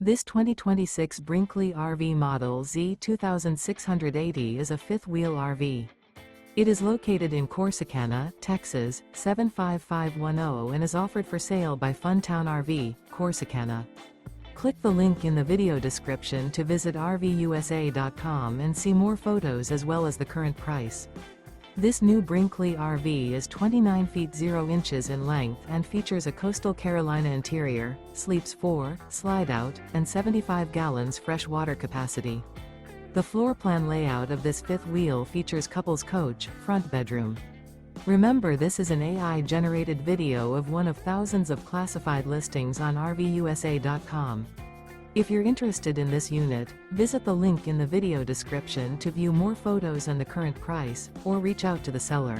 This 2026 Brinkley RV Model Z 2680 is a fifth-wheel RV. It is located in Corsicana, Texas, 75510 and is offered for sale by Funtown RV, Corsicana. Click the link in the video description to visit RVUSA.com and see more photos as well as the current price. This new Brinkley RV is 29 feet 0 inches in length and features a coastal Carolina interior, sleeps 4, slide-out, and 75 gallons fresh water capacity. The floor plan layout of this fifth wheel features couples coach, front bedroom. Remember, this is an AI-generated video of one of thousands of classified listings on RVUSA.com. If you're interested in this unit, visit the link in the video description to view more photos and the current price, or reach out to the seller.